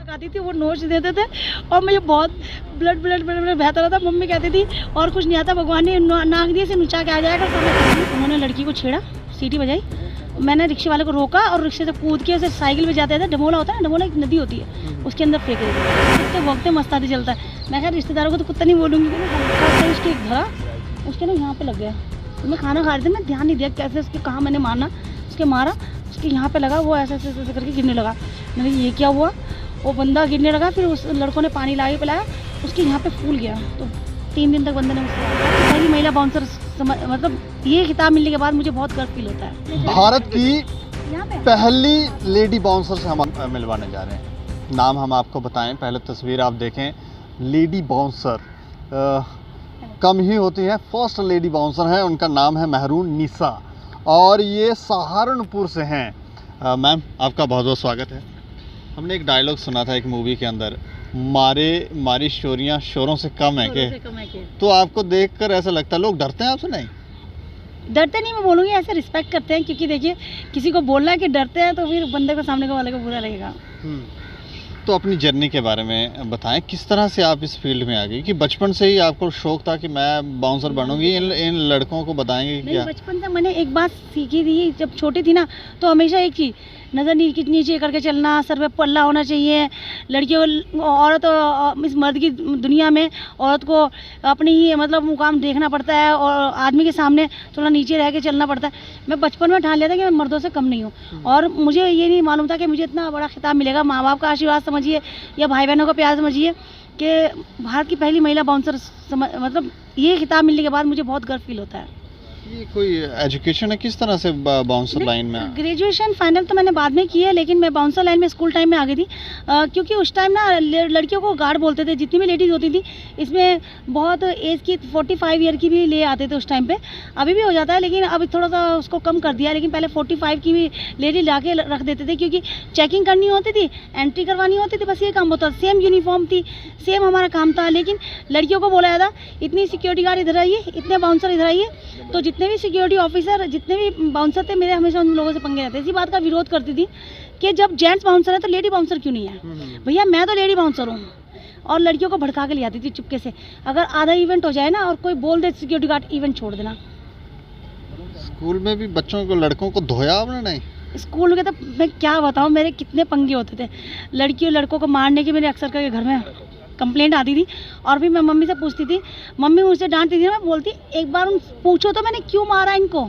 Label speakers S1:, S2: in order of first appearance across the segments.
S1: आती थी वो नोच देते थे और मुझे बहुत ब्लड बहता रहा था। मम्मी कहती थी और कुछ नहीं आता, भगवान ने नाक दिए से नुचा के आ जाएगा। उन्होंने लड़की को छेड़ा, सीटी बजाई, मैंने रिक्शे वाले को रोका और रिक्शे से कूद के उसे साइकिल पे जाते थे, डमोला होता है, डमोला एक नदी होती है, उसके अंदर फेंक रही थी। कुत्ते भोंकते मस्ताती चलता है। मैं कहा रिश्तेदारों को तो कुत्ता नहीं बोलूँगी, उसके एक धरा, उसके ना यहाँ पे लग गया। तो मैं खाना खा रही थी, मैं ध्यान नहीं दिया कैसे उसके कहाँ मैंने मारना, उसके मारा, उसके यहाँ पे लगा, वो ऐसे ऐसे करके गिरने लगा। मैंने ये क्या हुआ, वो बंदा गिरने लगा, फिर उस लड़कों ने पानी ला के पिलाया, उसके यहाँ पे फूल गया। तो 3 दिन तक बंदे ने मुझसे पहली महिला बाउंसर मतलब ये खिताब मिलने के बाद मुझे बहुत गर्व फील होता है।
S2: भारत की पहली लेडी बाउंसर से हम मिलवाने जा रहे हैं। नाम हम आपको बताएं, पहले तस्वीर आप देखें। लेडी बाउंसर कम ही होती हैं, फर्स्ट लेडी बाउंसर हैं, उनका नाम है महरून निसा और ये सहारनपुर से हैं। मैम आपका बहुत बहुत स्वागत है। हमने एक डायलॉग सुना था एक मूवी के अंदर, मारी शोरियाँ शोरों से कम है के, तो आपको देखकर ऐसा लगता है लोग डरते हैं आपसे? नहीं
S1: डरते नहीं, मैं बोलूँगी ऐसे रिस्पेक्ट करते हैं, क्योंकि देखिए किसी को बोलना है कि डरते हैं तो फिर बंदे को सामने वाले को बुरा लगेगा।
S2: तो अपनी जर्नी के बारे में बताएं, किस तरह से आप इस फील्ड में आ गई? कि बचपन से ही आपको शौक था कि मैं बाउंसर बनूंगी? इन लड़कों को बताएंगे क्या?
S1: बचपन से मैंने एक बात सीखी थी, जब छोटी थी ना तो हमेशा एक चीज़, नज़र नीचे करके चलना, सर पे पल्ला होना चाहिए। लड़कियों औरत इस मर्द की दुनिया में औरत को अपनी ही मतलब मुकाम देखना पड़ता है और आदमी के सामने थोड़ा नीचे रह के चलना पड़ता है। मैं बचपन में ठान लिया था कि मैं मर्दों से कम नहीं हूँ और मुझे ये नहीं मालूम था कि मुझे इतना बड़ा खिताब मिलेगा। माँ बाप का आशीर्वाद समझिए या भाई बहनों का प्यार समझिए कि भारत की पहली महिला बाउंसर मतलब ये खिताब मिलने के बाद मुझे बहुत गर्व फील होता है।
S2: ये कोई एजुकेशन है किस तरह से बाउंसर लाइन में?
S1: ग्रेजुएशन फाइनल तो मैंने बाद में की है, लेकिन मैं बाउंसर लाइन में स्कूल टाइम में आ गई थी, क्योंकि उस टाइम ना लड़कियों को गार्ड बोलते थे, जितनी भी लेडीज़ होती थी। इसमें बहुत एज की 45 ईयर की भी ले आते थे उस टाइम पे, अभी भी हो जाता है लेकिन अभी थोड़ा सा उसको कम कर दिया। लेकिन पहले 45 की भी लेडी ला के रख देते थे, क्योंकि चेकिंग करनी होती थी, एंट्री करवानी होती थी, बस ये काम होता। सेम यूनिफॉर्म थी, सेम हमारा काम था, लेकिन लड़कियों को बोला जाता इतनी सिक्योरिटी गार्ड इधर आइए, इतने बाउंसर इधर आइए। तो जितने भी सिक्योरिटी ऑफिसर, जितने भी बाउंसर थे, मेरे हमेशा उन लोगों से पंगे रहते। इसी बात का विरोध करती थी कि जब जेंट्स बाउंसर है तो लेडी बाउंसर क्यों नहीं है? भैया मैं तो लेडी बाउंसर हूँ। और लड़कियों को भड़का के ले आती थी चुपके से। अगर आधा इवेंट हो जाए ना और कोई बोल दे सिक्योरिटी गार्ड इवेंट छोड़ देना।
S2: स्कूल में भी बच्चों को, लड़कों को धोया आपने? नहीं,
S1: स्कूल के तो मैं क्या बताऊँ, मेरे कितने पंगे होते थे लड़कियों लड़कों को मारने के। मेरे अक्सर करके घर में कंप्लेंट आती थी और भी मैं मम्मी से पूछती थी, मम्मी मुझसे डांटती थी। मैं बोलती एक बार उन पूछो तो मैंने क्यों मारा इनको,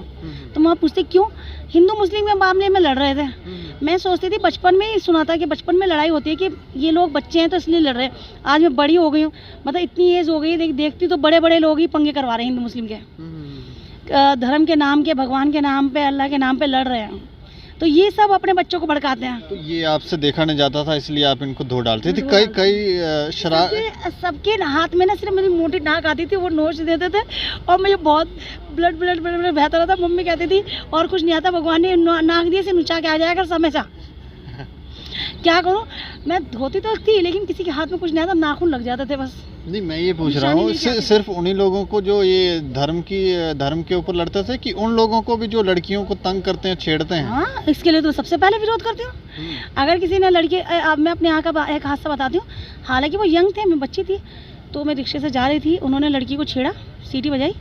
S1: तो मैं पूछती क्यों? हिंदू मुस्लिम के मामले में लड़ रहे थे। मैं सोचती थी, बचपन में ही सुना था कि बचपन में लड़ाई होती है कि ये लोग बच्चे हैं तो इसलिए लड़ रहे हैं। आज मैं बड़ी हो गई हूँ, मतलब इतनी एज हो गई, देखती तो बड़े बड़े लोग ही पंगे करवा रहे हैं हिंदू मुस्लिम के, धर्म के नाम के, भगवान के नाम पे, अल्लाह के नाम पे लड़ रहे हैं। तो ये सब अपने बच्चों को भड़काते हैं।
S2: तो ये आपसे देखा नहीं जाता था इसलिए आप इनको धो डालते थे? कई
S1: सबके हाथ में ना सिर्फ मेरी मोटी नाक आती थी, वो नोच देते थे और मुझे बहुत ब्लड बहता रहा था। मम्मी कहती थी और कुछ नहीं आता, भगवान ने नाक दिए से नुचा के आ जाएगा हमेशा। क्या करूं, मैं धोती तो थी लेकिन किसी के हाथ में कुछ नहीं आता, नाखून लग जाते थे बस।
S2: नहीं, मैं ये पूछ रहा हूँ सिर्फ उन्हीं लोगों को जो ये धर्म के ऊपर लड़ते थे कि उन लोगों को भी जो लड़कियों को तंग करते हैं, छेड़ते हैं?
S1: हाँ, इसके लिए तो सबसे पहले विरोध करती हूँ। अगर किसी ने लड़के, मैं अपने यहाँ का एक हादसा बताती हूँ। हालांकि वो यंग थे, मैं बच्ची थी, तो मैं रिक्शे से जा रही थी, उन्होंने लड़की को छेड़ा, सीटी बजाई,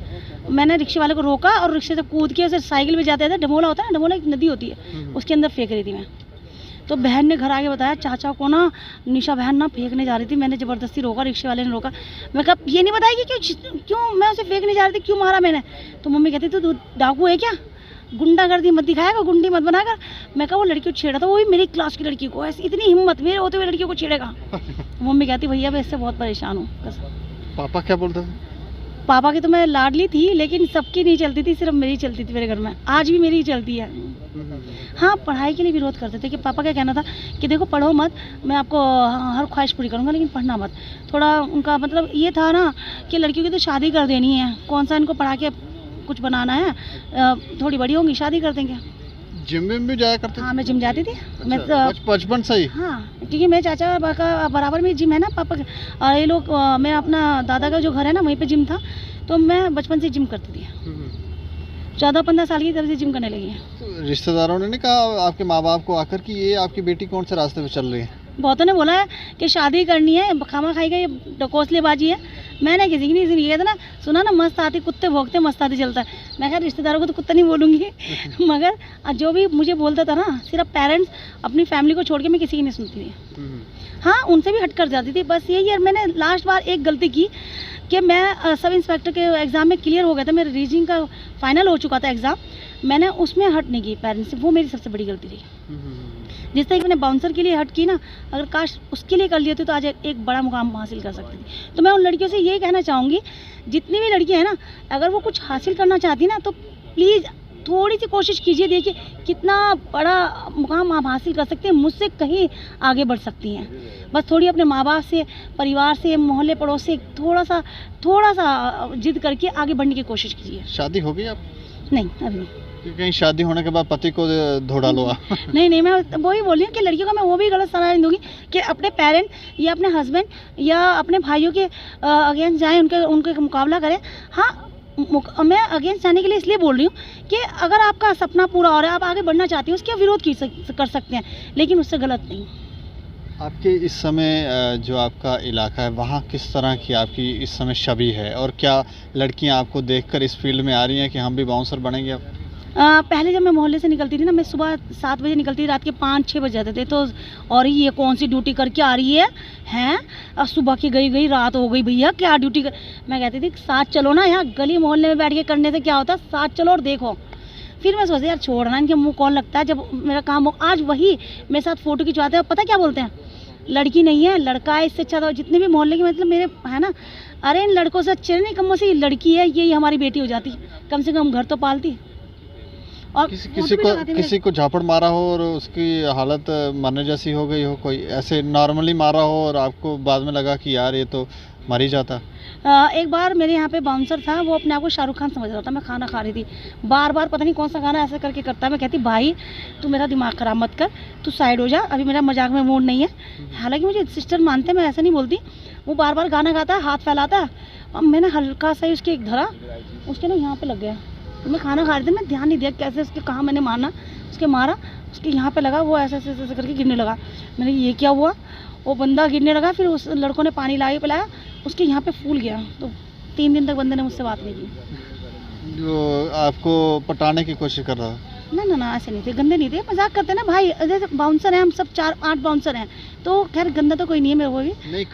S1: मैंने रिक्शे वाले को रोका और रिक्शे से कूद के उसे साइकिल पे जाते थे, डमोला होता है, डमोला एक नदी होती है, उसके अंदर फेंक रही थी मैं। तो बहन ने घर आके बताया चाचा को ना निशा बहन ना फेंकने जा रही थी। मैंने ज़बरदस्ती रोका, रिक्शे वाले ने रोका। मैं कहा ये नहीं बताया कि क्यों मैं उसे फेंकने जा रही थी, क्यों मारा मैंने? तो मम्मी कहती तू डाकू है क्या, गुंडागर्दी मत दिखाएगा, गुंडी मत बनाकर। मैं कहा वो लड़की को छेड़ा था, वो भी मेरी क्लास की लड़की को, ऐसी इतनी हिम्मत, मेरे होते हुए लड़कियों को छेड़ेगा। मम्मी कहती भैया मैं इससे बहुत परेशान हूँ।
S2: पापा क्या बोलते थे?
S1: पापा की तो मैं लाडली थी लेकिन सबकी नहीं चलती थी, सिर्फ मेरी चलती थी मेरे घर में। आज भी मेरी ही चलती है। हाँ, पढ़ाई के लिए विरोध करते थे कि पापा का कहना था कि देखो पढ़ो मत, मैं आपको हर ख्वाहिश पूरी करूँगा लेकिन पढ़ना मत। थोड़ा उनका मतलब ये था ना कि लड़कियों की तो शादी कर देनी है, कौन सा इनको पढ़ा के कुछ बनाना है, थोड़ी बड़ी होंगी शादी कर देंगे।
S2: जिम भी जाया करते?
S1: हाँ, मैं जिम जाती थी।
S2: अच्छा,
S1: मैं
S2: बचपन से ही?
S1: हाँ, क्योंकि मेरे चाचा का बराबर में जिम है ना पापा का, ये लोग, मेरा अपना दादा का जो घर है ना वहीं पे जिम था, तो मैं बचपन से जिम करती थी। 14-15 साल की तरह से जिम करने लगी है।
S2: तो रिश्तेदारों ने नहीं कहा आपके माँ बाप को आकर कि ये आपकी बेटी कौन से रास्ते पे चल रही है?
S1: बहुतों ने बोला है कि शादी करनी है, खामा खाई का ये कोसलेबाजी है। मैंने किसी की नहीं सुनी। कहते ना, सुना ना, मस्त आती कुत्ते भौंकते मस्त आती चलता है। मैं खैर रिश्तेदारों को तो कुत्ता नहीं बोलूँगी मगर जो भी मुझे बोलता था ना, सिर्फ पेरेंट्स, अपनी फैमिली को छोड़ के मैं किसी की नहीं सुनती थी। हाँ, उनसे भी हट कर जाती थी। बस यही है, मैंने लास्ट बार एक गलती की कि मैं सब इंस्पेक्टर के एग्ज़ाम में क्लियर हो गया था, मेरा रीजनिंग का फाइनल हो चुका था एग्ज़ाम, मैंने उसमें हट नहीं की पेरेंट्स से। वो मेरी सबसे बड़ी गलती थी। जिस तरह की मैंने बाउंसर के लिए हट की ना, अगर काश उसके लिए कर लिया तो आज एक बड़ा मुकाम हासिल कर सकती थी। तो मैं उन लड़कियों से ये कहना चाहूँगी, जितनी भी लड़कियाँ हैं ना, अगर वो कुछ हासिल करना चाहती ना, तो प्लीज़ थोड़ी सी कोशिश कीजिए। देखिए कितना बड़ा मुकाम आप हासिल कर सकते हैं, मुझसे कहीं आगे बढ़ सकती हैं। बस थोड़ी अपने माँ बाप से, परिवार से, मोहल्ले पड़ोस से थोड़ा सा जिद करके आगे बढ़ने की कोशिश कीजिए।
S2: शादी हो गई आप?
S1: नहीं, अभी नहीं।
S2: कहीं शादी होने के बाद पति को धोड़ा लो आप।
S1: नहीं, मैं वही बोल रही हूँ कि लड़कियों का मैं वो भी गलत सलाह नहीं दूंगी कि अपने पेरेंट या अपने हस्बैंड या अपने भाइयों के अगेंस्ट जाएं, उनके मुकाबला करें। हाँ, मैं अगेंस्ट जाने के लिए इसलिए बोल रही हूँ कि अगर आपका सपना पूरा हो रहा है, आप आगे बढ़ना चाहती हैं, उसका विरोध कर सकते हैं, लेकिन उससे गलत नहीं।
S2: आपके इस समय जो आपका इलाका है, वहाँ किस तरह की आपकी इस समय छवि है, और क्या लड़कियाँ आपको देखकर इस फील्ड में आ रही हैं कि हम भी बाउंसर बनेंगे अब?
S1: पहले जब मैं मोहल्ले से निकलती थी ना, मैं सुबह 7 बजे निकलती थी, रात के 5-6 बज जाते थे। तो और ये कौन सी ड्यूटी करके आ रही है सुबह की गई रात हो गई, भैया क्या ड्यूटी कर। मैं कहती थी साथ चलो ना, यहाँ गली मोहल्ले में बैठ के करने से क्या होता है, साथ चलो और देखो। फिर मैं सोचती यार छोड़ना, इनके मुँह कौन लगता है, जब मेरा काम हो। आज वही मेरे साथ फ़ोटो खिंचवाते हैं, पता क्या बोलते हैं, लड़की नहीं है लड़का है, इससे अच्छा। तो जितने भी मोहल्ले के मतलब मेरे है ना, अरे इन लड़कों से अच्छे नहीं, कम से लड़की है, यही हमारी बेटी हो जाती, कम से कम घर तो पालती। और
S2: किसी को झापड़ मारा हो और उसकी हालत मरने जैसी हो गई हो, कोई ऐसे नॉर्मली मारा हो और आपको बाद में लगा कि यार ये तो मर ही जाता?
S1: एक बार मेरे यहाँ पे बाउंसर था, वो अपने आप को शाहरुख खान समझ रहा था। मैं खाना खा रही थी, बार पता नहीं कौन सा गाना ऐसा करके करता है। मैं कहती भाई तू मेरा दिमाग ख़राब मत कर, तू साइड हो जा, अभी मेरा मजाक में मूड नहीं है। हालांकि मुझे सिस्टर मानते, मैं ऐसा नहीं बोलती। वो बार गाना गाता है, हाथ फैलाता है, और मैंने हल्का सा ही उसके एक धरा, उसके ना यहाँ पे लग गया। तो मैं खाना खा रही थी, मैं ध्यान नहीं दिया कैसे उसके कहाँ मैंने मारना, उसके मारा, उसके यहाँ पे लगा, वो ऐसे करके गिरने लगा। मैंने ये क्या हुआ, वो बंदा गिरने लगा। फिर उस लड़कों ने पानी ला के पिलाया, उसके यहाँ पे फूल गया। तो 3 दिन तक बंदे ने मुझसे बात नहीं की।
S2: जो आपको पटाने की कोशिश कर रहा था?
S1: ना ऐसे नहीं थे, गंदे नहीं थे, मजाक करते ना भाई। जैसे बाउंसर हैं हम सब, 4-8 बाउंसर हैं, तो खैर गंदा तो कोई नहीं है मेरे को भी।
S2: नहीं,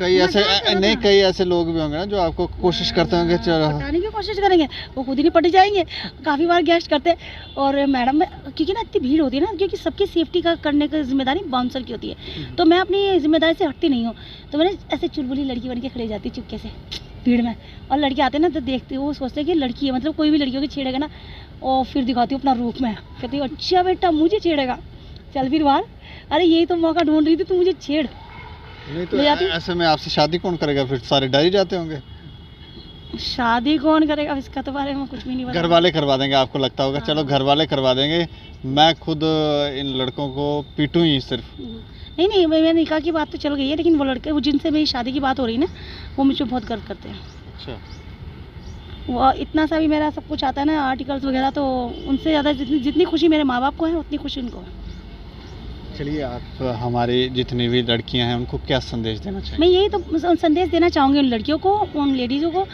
S2: कई ऐसे लोग भी होंगे ना जो आपको कोशिश करते होंगे
S1: पटाने की कोशिश करेंगे, वो खुद ही नहीं पट जाएंगे। काफ़ी बार गेस्ट करते, और मैडम क्योंकि ना इतनी भीड़ होती है ना, क्योंकि सबकी सेफ्टी का करने की जिम्मेदारी बाउंसर की होती है, तो मैं अपनी जिम्मेदारी से हटती नहीं हूँ। तो मैंने ऐसे चुलबुली लड़की बन के खड़ी जाती चुपके से भीड़ में, और लड़के आते हैं ना तो देखते वो सोचते हैं कि लड़की है, मतलब कोई भी लड़कियों की छेड़ेगा ना, और फिर दिखाती हूँ अपना रूप में, कहती हूँ अच्छा बेटा मुझे छेड़ेगा, चल फिर बाहर, अरे यही तो मौका ढूंढ रही थी, तू मुझे छेड़।
S2: नहीं तो ऐसे में आपसे शादी कौन करेगा, फिर सारे डर ही जाते होंगे।
S1: शादी कौन करेगा इसका तो बारे में कुछ भी नहीं पता।
S2: घर वाले करवा देंगे, आपको लगता होगा चलो घर वाले करवा देंगे, मैं खुद इन लड़कों को पीटूं ही सिर्फ।
S1: नहीं मैं निकाह की बात तो चल गई है, लेकिन वो लड़के, वो जिनसे मेरी शादी की बात हो रही है ना, वो मुझे बहुत गर्व करते हैं।
S2: अच्छा,
S1: वो इतना सा भी मेरा सब कुछ आता है ना, आर्टिकल्स वगैरह, तो उनसे ज़्यादा जितनी खुशी मेरे माँ बाप को है, उतनी खुशी उनको है।
S2: चलिए, आप हमारी जितनी भी लड़कियां हैं उनको क्या संदेश देना चाहिए?
S1: मैं यही तो संदेश देना चाहूँगी उन लड़कियों को, उन लेडीज़ों को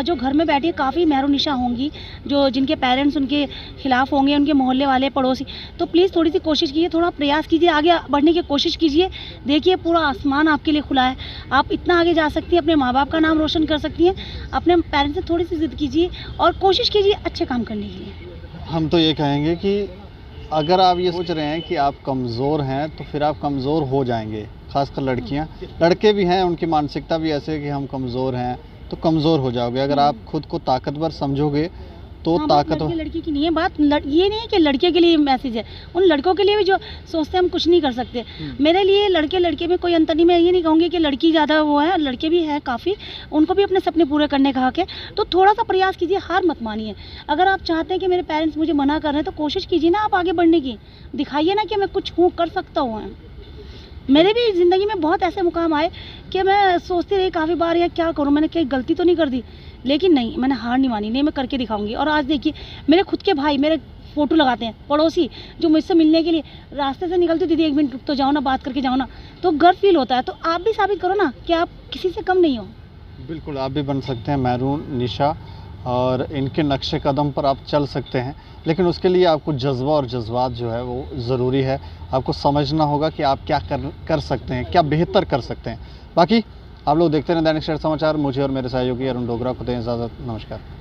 S1: जो घर में बैठी काफ़ी मेहरुनिशा होंगी, जिनके पेरेंट्स उनके खिलाफ होंगे, उनके मोहल्ले वाले, पड़ोसी। तो प्लीज़ थोड़ी सी कोशिश कीजिए, थोड़ा प्रयास कीजिए, आगे बढ़ने की कोशिश कीजिए। देखिए पूरा आसमान आपके लिए खुला है, आप इतना आगे जा सकती हैं, अपने माँ बाप का नाम रोशन कर सकती हैं। अपने पेरेंट्स से थोड़ी सी जिद कीजिए और कोशिश कीजिए अच्छे काम करने के लिए।
S2: हम तो ये कहेंगे कि अगर आप ये सोच रहे हैं कि आप कमज़ोर हैं, तो फिर आप कमज़ोर हो जाएंगे। खासकर लड़कियां, लड़के भी हैं, उनकी मानसिकता भी ऐसे है कि हम कमज़ोर हैं तो कमज़ोर हो जाओगे। अगर आप खुद को ताकतवर समझोगे तो ताकतवर।
S1: लड़की की नहीं है बात, ये नहीं है कि लड़के के लिए मैसेज है, उन लड़कों के लिए भी जो सोचते हैं हम कुछ नहीं कर सकते। मेरे लिए लड़के में कोई अंतर नहीं। मैं ये नहीं कहूँगी कि लड़की ज़्यादा वो है, लड़के भी हैं काफ़ी, उनको भी अपने सपने पूरे करने का हक है। तो थोड़ा सा प्रयास कीजिए, हार मत मानिए। अगर आप चाहते हैं कि मेरे पेरेंट्स मुझे मना कर रहे हैं, तो कोशिश कीजिए ना आप आगे बढ़ने की, दिखाइए ना कि मैं कुछ हूँ, कर सकता हूँ। मेरे भी ज़िंदगी में बहुत ऐसे मुकाम आए कि मैं सोचती रही काफ़ी बार, या क्या करूँ, मैंने कहीं गलती तो नहीं कर दी, लेकिन नहीं, मैंने हार नहीं मानी, नहीं मैं करके दिखाऊंगी। और आज देखिए मेरे खुद के भाई, मेरे फ़ोटो लगाते हैं। पड़ोसी जो मुझसे मिलने के लिए रास्ते से निकलती, दीदी 1 मिनट रुक तो जाओ ना, बात करके जाओ ना, तो गर्व फील होता है। तो आप भी साबित करो ना कि आप किसी से कम नहीं हो।
S2: बिल्कुल, आप भी बन सकते हैं मैरून, निशा, और इनके नक्शे कदम पर आप चल सकते हैं। लेकिन उसके लिए आपको जज़्बा और जज़्बात जो है वो ज़रूरी है। आपको समझना होगा कि आप क्या कर सकते हैं, क्या बेहतर कर सकते हैं। बाकी आप लोग देखते रहें दैनिक सवेरा समाचार। मुझे और मेरे सहयोगी अरुण डोगरा को दें इजाज़त। नमस्कार।